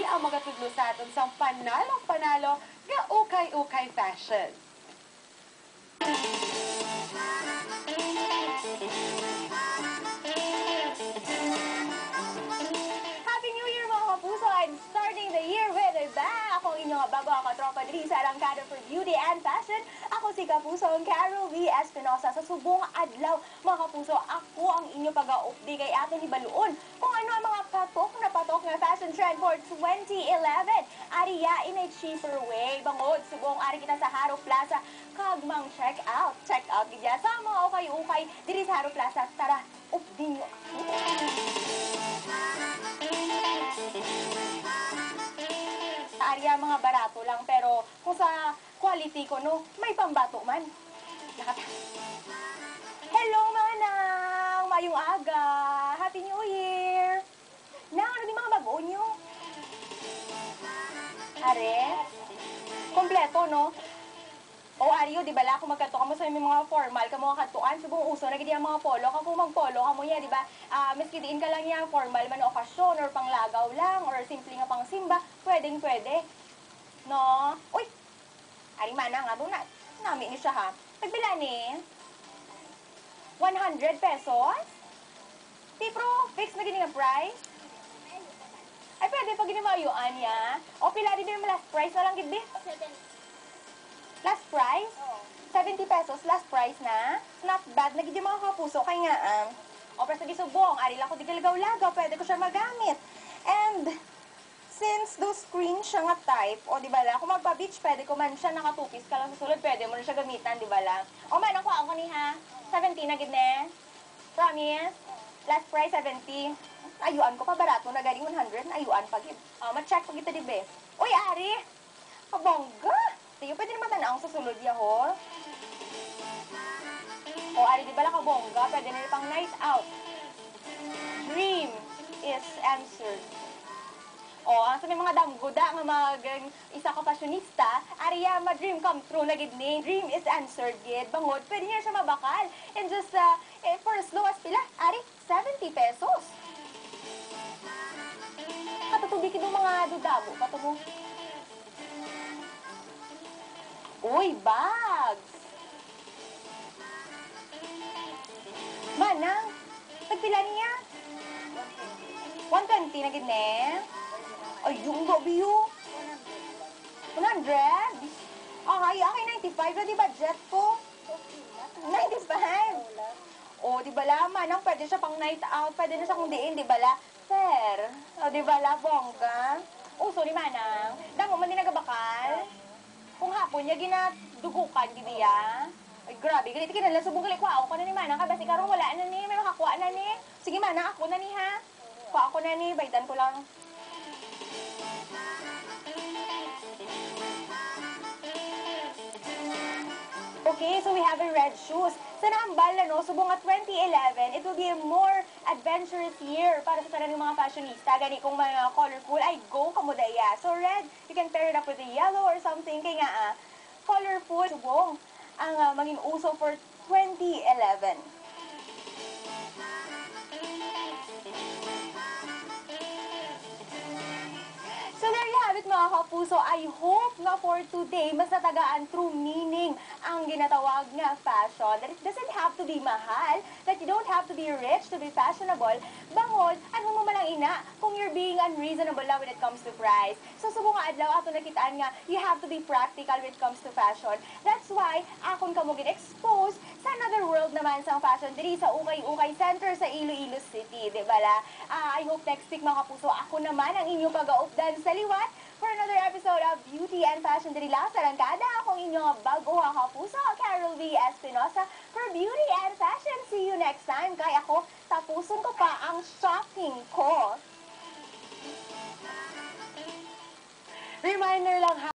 ang magatudlo sa aton sa panalo nga ukay-ukay fashion. Happy New Year mga kapuso! I'm starting the year with a bang! Ako ang inyong bago ako tropa diri sa Arangkada for Beauty and Fashion. Ako si Kapusong Carol V. Espinosa. Sa subong adlaw, mga kapuso, ako ang inyong pag-update kay atin ni Baluon kung ano ang mga patok na fashion trend for 2011. Ariya in a cheaper way. Bangod, subong ari kita sa Haro Plaza. Kagmang check out gidya sa mga ukay-ukay diri sa Haro Plaza. Tara, update nyo. Ariya mga barato lang, pero kung sa quality ko, no, may pambato man. Hello, manang! Mayong aga! Happy New Year! Nang, ano di mga bago nyo? Are? Kompleto, no? O, Aryo, di ba la, kung magkanto ka mo sa mga formal, ka mga kantuan, subong uso na gidi ang mga polo, kung mag-polo ka mo yan, di ba? Maski diin ka lang yan, formal man o okasyon, or panglagaw lang, or simple nga pang simba, pwedeng-pwede. No? Uy! Ari mana nga, doon na, namin ni siya ha. Nagbila ni 100 pesos? Tipro, fix na gini nga price? Ay, pwede pag ginimayuan niya. O, pila din yung last price na lang, gidi? Last price? 70 pesos, last price na. Not bad, nagiging mga kapuso. Kaya nga, o, pero sa gisubong, ari lang ko di galagaw-lagaw, pwede ko siya magamit. And, since do screen siya nga type, o di ba lang, kung magpa-beach, pwede ko man siya nakatupis ka lang sa sulod, pwede mo na siya gamitan, di ba lang? O man, ako ni ha, 70 na gidne. Promise? Last price, 70. Ayuan ko pa, barato na galing 100, ayuan pa gid. Ma-check pa kita, di ba? Uy, ari! Pabongga! Tiyo, pwede naman tanaong sa sulod yaho. O, ari, di ba lang kabongga? Pwede na pang night out. Dream is answered. O, sa may mga damgoda nga isa ka fashionista, ariya, ma-dream come true na gid ni. Dream is answered gid. Bangod, pwede niya siya mabakal. And just, for as low as pila, ari, 70 pesos. Katutubi kid mga dudabo, katumo. Uy, bags! Manang, nagpila niya? 120 na gid ne? Ay, yung gabi yun. 100? Okay, 95 na di budget ko. 95? O, di ba la, manang, pwede siya pang night out, pwede na siya kung diin, di ba la? Fair. O, di ba la, bongga? O, sorry, manang. Damo man din nagabakal? Kung hapon niya ginadugukan, gidi ya. Ay, grabe, ganito kinala, subong gali, kuwao ko na ni manang, kabasi karong wala na ni, may makakuha na ni. Sige, manang, ako na ni ha. Kuha ko na ni, baitan ko lang. Okay, so we have a red shoes. Sa naambal na, no, subong at 2011, it will be a more adventurous year para sa tanan ng mga fashionista. Gani kung mga colorful, ay go kamudaya. So red, you can pair it up with a yellow or something. Kaya nga, colorful, subong ang maging uso for 2011. So there you have it mga kapuso. I hope nga for today, mas natagaan true meaning ang ginatawag nga fashion. That it doesn't have to be mahal, that you don't have to be rich to be fashionable. Bangod, ano mo malang ina kung you're being unreasonable na when it comes to price. So subong nga adlaw ato nakitaan nga, you have to be practical when it comes to fashion. That's why akon kamo gin-expose sa another world naman sa fashion diri sa Ukay-Ukay Center sa Iloilo City, di ba la? I hope next week mga kapuso, ako naman ang inyong pag-aupdan sa liwat for another episode of Beauty and Fashion diri lang sa Arangkada. Akong inyong bago kapuso, Carol V. Espinosa for Beauty and Fashion. See you next time. Kaya ako, tapusin ko pa ang shopping ko. Reminder lang ha.